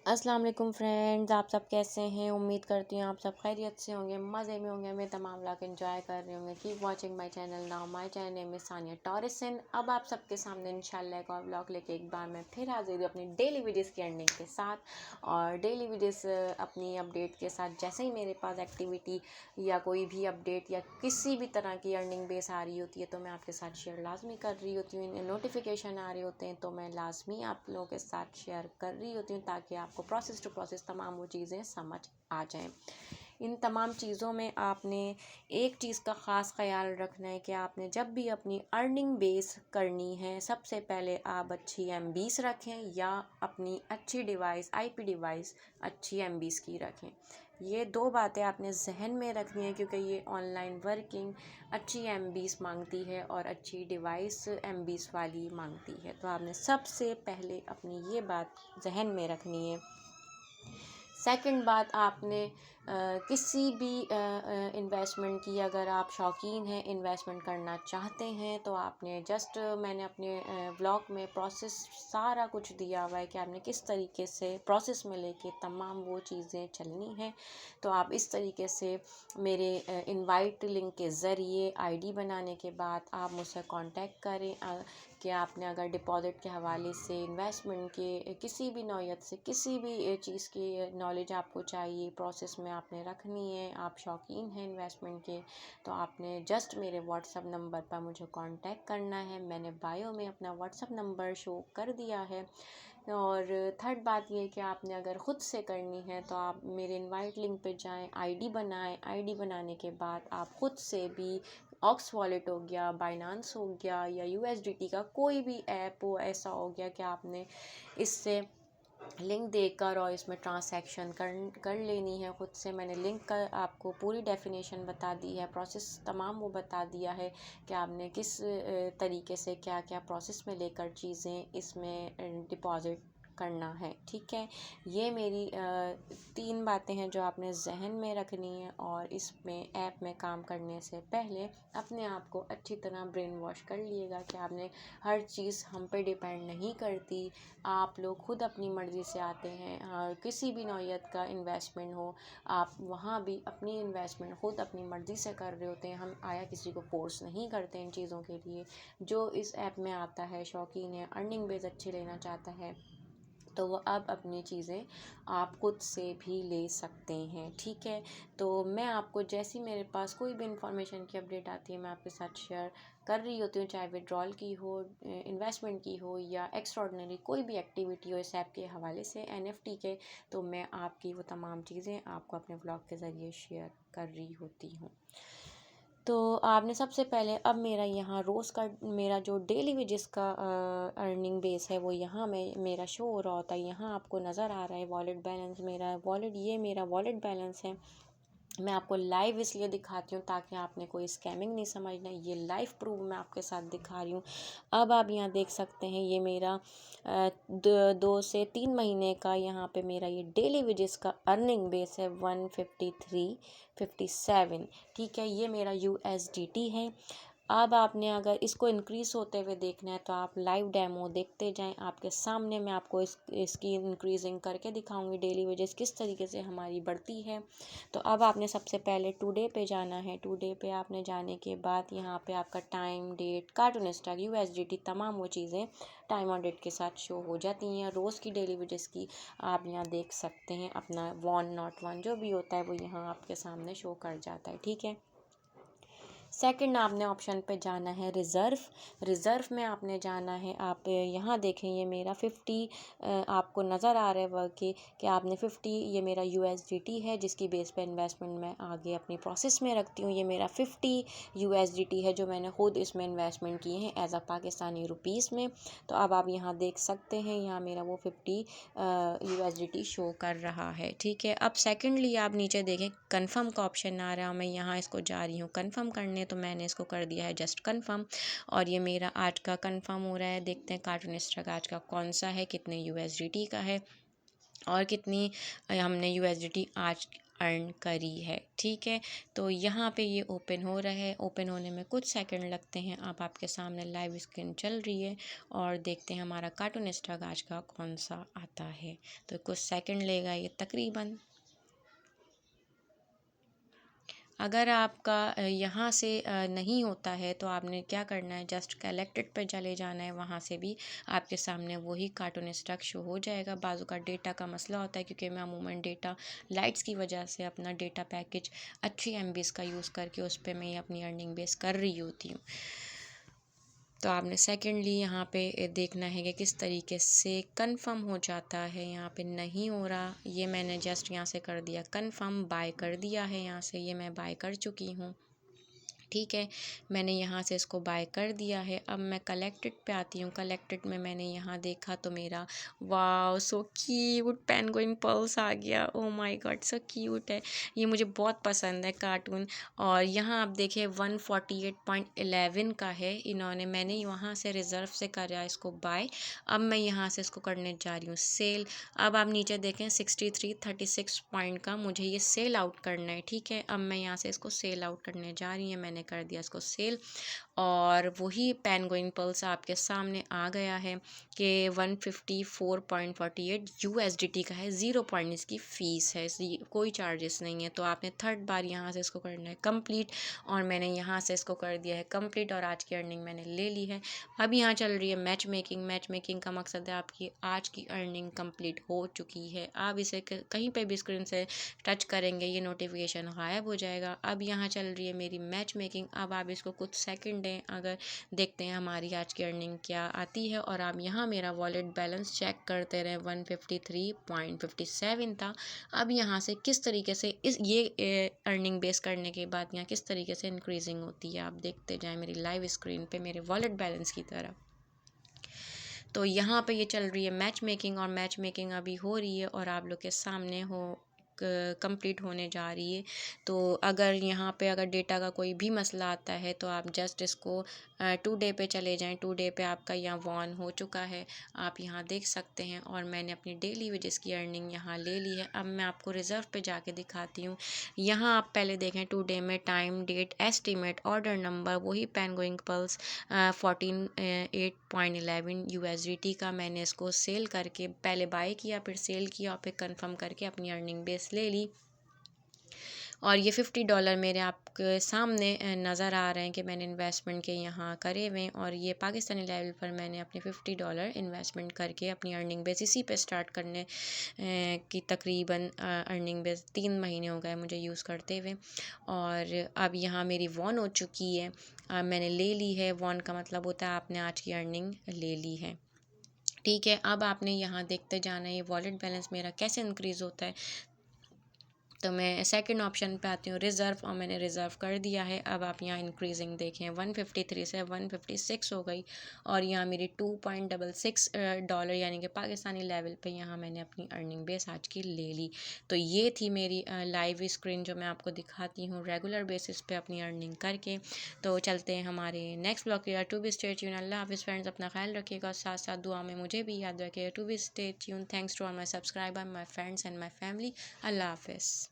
अस्सलाम वालेकुम फ्रेंड्स, आप सब कैसे हैं। उम्मीद करती हूँ आप सब खैरियत से होंगे, मज़े में होंगे, मैं तमाम व्लॉग एंजॉय कर रहे होंगे। Keep watching my channel now. My channel name is Sania Torrison. अब आप सबके सामने इंशाल्लाह एक और व्लॉग लेके एक बार मैं फिर हाजिर हूँ अपनी डेली वीडियोज़ की अर्निंग के साथ। और डेली वीडियोज़ अपनी अपडेट के साथ, जैसे ही मेरे पास एक्टिविटी या कोई भी अपडेट या किसी भी तरह की अर्निंग बेस आ रही होती है तो मैं आपके साथ शेयर लाजमी कर रही होती हूँ। नोटिफिकेशन आ रहे होते हैं तो मैं लाजमी आप लोगों के साथ शेयर कर रही होती हूँ ताकि आपको प्रोसेस टू प्रोसेस तमाम वो चीज़ें समझ आ जाएं। इन तमाम चीज़ों में आपने एक चीज़ का ख़ास ख्याल रखना है कि आपने जब भी अपनी अर्निंग बेस करनी है, सबसे पहले आप अच्छी एमबीस रखें या अपनी अच्छी डिवाइस आईपी डिवाइस अच्छी एमबीस की रखें। ये दो बातें आपने जहन में रखनी है क्योंकि ये ऑनलाइन वर्किंग अच्छी एमबीस मांगती है और अच्छी डिवाइस एमबीस वाली मांगती है। तो आपने सबसे पहले अपनी ये बात जहन में रखनी है। सेकंड बात, आपने किसी भी इन्वेस्टमेंट की अगर आप शौकीन हैं, इन्वेस्टमेंट करना चाहते हैं तो आपने मैंने अपने ब्लॉग में प्रोसेस सारा कुछ दिया हुआ है कि आपने किस तरीके से प्रोसेस में लेके तमाम वो चीज़ें चलनी हैं। तो आप इस तरीके से मेरे इनवाइट लिंक के ज़रिए आईडी बनाने के बाद आप मुझसे कांटेक्ट करें कि आपने अगर डिपॉज़िट के हवाले से, इन्वेस्टमेंट के किसी भी नौयत से किसी भी चीज़ की नॉलेज आपको चाहिए, प्रोसेस में आपने रखनी है, आप शौकीन हैं इन्वेस्टमेंट के, तो आपने जस्ट मेरे व्हाट्सअप नंबर पर मुझे कांटेक्ट करना है। मैंने बायो में अपना व्हाट्सअप नंबर शो कर दिया है। और थर्ड बात ये कि आपने अगर ख़ुद से करनी है तो आप मेरे इनवाइट लिंक पे जाएं, आईडी बनाएं। आईडी बनाने के बाद आप ख़ुद से भी ऑक्स वॉलेट हो गया, बाइनांस हो गया या यूएसडीटी का कोई भी ऐप हो, ऐसा हो गया कि आपने इससे लिंक देकर और इसमें ट्रांसैक्शन कर लेनी है ख़ुद से। मैंने लिंक का आपको पूरी डेफिनेशन बता दी है, प्रोसेस तमाम वो बता दिया है कि आपने किस तरीके से क्या क्या प्रोसेस में लेकर चीज़ें इसमें डिपॉज़िट करना है। ठीक है, ये मेरी 3 बातें हैं जो आपने जहन में रखनी है। और इसमें ऐप में काम करने से पहले अपने आप को अच्छी तरह ब्रेन वॉश कर लिएगा कि आपने हर चीज़ हम पे डिपेंड नहीं करती। आप लोग खुद अपनी मर्ज़ी से आते हैं और किसी भी नौयत का इन्वेस्टमेंट हो, आप वहाँ भी अपनी इन्वेस्टमेंट खुद अपनी मर्ज़ी से कर रहे होते हैं। हम किसी को फोर्स नहीं करते इन चीज़ों के लिए। जो इस ऐप में आता है, शौकीन है, अर्निंग बेस अच्छी लेना चाहता है, तो वो अब अपनी चीज़ें आप खुद से भी ले सकते हैं। ठीक है, तो मैं आपको जैसी मेरे पास कोई भी इंफॉर्मेशन की अपडेट आती है मैं आपके साथ शेयर कर रही होती हूँ, चाहे विड्रॉल की हो, इन्वेस्टमेंट की हो या एक्स्ट्रॉर्डनरी कोई भी एक्टिविटी हो इस ऐप के हवाले से, एनएफटी के, तो मैं आपकी वो तमाम चीज़ें आपको अपने ब्लॉग के ज़रिए शेयर कर रही होती हूँ। तो आपने सबसे पहले अब मेरा यहाँ रोज़ का मेरा जो डेली वेजेस का अर्निंग बेस है वो यहाँ में मेरा शो हो रहा होता है। यहाँ आपको नज़र आ रहा है वॉलेट बैलेंस, मेरा वॉलेट बैलेंस है। मैं आपको लाइव इसलिए दिखाती हूँ ताकि आपने कोई स्कैमिंग नहीं समझना। ये लाइव प्रूफ मैं आपके साथ दिखा रही हूँ। अब आप यहाँ देख सकते हैं ये मेरा 2 से 3 महीने का यहाँ पे मेरा ये डेली वेजेस का अर्निंग बेस है 153.57। ठीक है, ये मेरा यूएसडीटी है। अब आपने अगर इसको इंक्रीज़ होते हुए देखना है तो आप लाइव डेमो देखते जाएं। आपके सामने मैं आपको इसकी इंक्रीजिंग करके दिखाऊंगी डेली वेजेस किस तरीके से हमारी बढ़ती है। तो अब आपने सबसे पहले टुडे पे जाना है। टुडे पे आपने जाने के बाद यहाँ पे आपका time, date, cartoon stock, USDT तमाम वो चीज़ें टाइम और डेट के साथ शो हो जाती हैं। रोज़ की डेली वेजेस की आप यहाँ देख सकते हैं। अपना वन नॉट वन जो भी होता है वो यहाँ आपके सामने शो कर जाता है। ठीक है, सेकंड आपने ऑप्शन पे जाना है रिज़र्व में आपने जाना है। आप यहाँ देखें ये मेरा 50 आपको नज़र आ रहा है वर्क कि आपने 50, ये मेरा यूएसडीटी है जिसकी बेस पे इन्वेस्टमेंट मैं आगे अपनी प्रोसेस में रखती हूँ। ये मेरा 50 यूएसडीटी है जो मैंने खुद इसमें इन्वेस्टमेंट किए हैं एज अ पाकिस्तानी रुपीज़ में। तो अब आप यहाँ देख सकते हैं यहाँ मेरा वो 50 यूएसडीटी शो कर रहा है। ठीक है, अब सेकेंडली आप नीचे देखें कन्फर्म का ऑप्शन आ रहा है। मैं यहाँ इसको जा रही हूँ कन्फर्म करने, तो मैंने इसको कर दिया है जस्ट कन्फर्म और ये मेरा आज का कन्फर्म हो रहा है। देखते हैं कार्टून स्टॉक आज का कौन सा है, कितने यूएसडीटी का है और कितनी हमने यूएसडीटी आज अर्न करी है। ठीक है, तो यहाँ पे ये ओपन हो रहा है। ओपन होने में कुछ सेकंड लगते हैं। अब आपके सामने लाइव स्क्रीन चल रही है और देखते हैं हमारा कार्टून स्टॉक आज का कौन सा आता है। तो कुछ सेकंड लेगा ये तकरीबन। अगर आपका यहाँ से नहीं होता है तो आपने क्या करना है, जस्ट कलेक्टेड पे चले जाना है। वहाँ से भी आपके सामने वही कार्टून स्टॉक शो हो जाएगा। बाजू का डेटा का मसला होता है, क्योंकि मैं अमूमन डेटा लाइट्स की वजह से अपना डेटा पैकेज अच्छी MBs का यूज़ करके उस पर मैं अपनी अर्निंग बेस कर रही होती हूँ। तो आपने सेकेंडली यहाँ पे देखना है कि किस तरीके से कंफर्म हो जाता है। यहाँ पे नहीं हो रहा, ये मैंने जस्ट यहाँ से कर दिया कंफर्म, बाय कर दिया है। यहाँ से ये मैं बाय कर चुकी हूँ। ठीक है, मैंने यहाँ से इसको बाय कर दिया है। अब मैं कलेक्टेड पे आती हूँ। कलेक्टेड में मैंने यहाँ देखा तो मेरा wow so cute penguin pearls आ गया। Oh my god so cute है, ये मुझे बहुत पसंद है कार्टून। और यहाँ आप देखिए 148.11 का है इन्होंने, मैंने वहाँ से रिज़र्व से करा इसको बाय। अब मैं यहाँ से इसको करने जा रही हूँ सेल। अब आप नीचे देखें 6336 पॉइंट का मुझे ये सेल आउट करना है। ठीक है, अब मैं यहाँ से इसको सेल आउट करने जा रही हूँ। मैंने कर दिया इसको सेल और वही पेंगुइन पर्ल्स आपके सामने आ गया है कि 154.48 USDT का है। 0 पॉइंट इसकी फ़ीस है, कोई चार्जेस नहीं है। तो आपने थर्ड बार यहाँ से इसको करना है कंप्लीट और मैंने यहाँ से इसको कर दिया है कंप्लीट और आज की अर्निंग मैंने ले ली है। अब यहाँ चल रही है मैच मेकिंग। मैच मेकिंग का मकसद है आपकी आज की अर्निंग कंप्लीट हो चुकी है। आप इसे कहीं पे भी स्क्रीन से टच करेंगे ये नोटिफिकेशन गायब हो जाएगा। अब यहाँ चल रही है मेरी मैच मेकिंग। अब आप इसको कुछ सेकंड दें, अगर देखते हैं हमारी आज की अर्निंग क्या आती है। और आप यहाँ मेरा वॉलेट बैलेंस चेक करते रहें, 153.57 था। अब यहाँ से किस तरीके से ये अर्निंग बेस करने के बाद यहाँ किस तरीके से इंक्रीजिंग होती है, आप देखते जाएं मेरी लाइव स्क्रीन पे मेरे वॉलेट बैलेंस की तरह। तो यहाँ पे ये चल रही है मैच मेकिंग और मैच मेकिंग अभी हो रही है और आप लोग के सामने कंप्लीट होने जा रही है। तो अगर यहाँ पे अगर डेटा का कोई भी मसला आता है तो आप जस्ट इसको 2 डे पे चले जाएं। 2 डे पे आपका यहाँ वॉन हो चुका है, आप यहाँ देख सकते हैं। और मैंने अपनी डेली वेजेस की अर्निंग यहाँ ले ली है। अब मैं आपको रिज़र्व पे जाके दिखाती हूँ। यहाँ आप पहले देखें 2 डे में time, date, estimate, order number, वही पेंगुइन पर्ल्स 48.11 USDT का मैंने इसको सेल करके पहले बाय किया, फिर सेल किया और फिर कंफर्म करके अपनी अर्निंग बेस ले ली। और ये $50 मेरे आपके सामने नज़र आ रहे हैं कि मैंने इन्वेस्टमेंट के यहाँ करे हुए हैं। और ये पाकिस्तानी लेवल पर मैंने अपने $50 इन्वेस्टमेंट करके अपनी अर्निंग बेस इसी पे स्टार्ट करने की तकरीबन अर्निंग बेस 3 महीने हो गए मुझे यूज़ करते हुए। और अब यहाँ मेरी वॉन हो चुकी है, मैंने ले ली है। वॉन का मतलब होता है आपने आज की अर्निंग ले ली है। ठीक है, अब आपने यहाँ देखते जाना है ये वॉलेट बैलेंस मेरा कैसे इंक्रीज़ होता है। तो मैं सेकंड ऑप्शन पे आती हूँ रिज़र्व, और मैंने रिज़र्व कर दिया है। अब आप यहाँ इंक्रीजिंग देखें 153 से 156 हो गई और यहाँ मेरी $2.66 यानी कि पाकिस्तानी लेवल पे यहाँ मैंने अपनी अर्निंग बेस आज की ले ली। तो ये थी मेरी लाइव स्क्रीन जो मैं आपको दिखाती हूँ रेगुलर बेसिस पे अपनी अर्निंग करके। तो चलते हैं हमारे नेक्स्ट ब्लॉग की। To be stay tune. अल्लाह हाफ़िज़ फ्रेंड्स, अपना ख्याल रखिएगा, साथ साथ दुआ में मुझे भी याद रखिएगा। To be stay tune. Thanks to all my subscriber, my friends and my family. अल्लाह हाफ़िज़।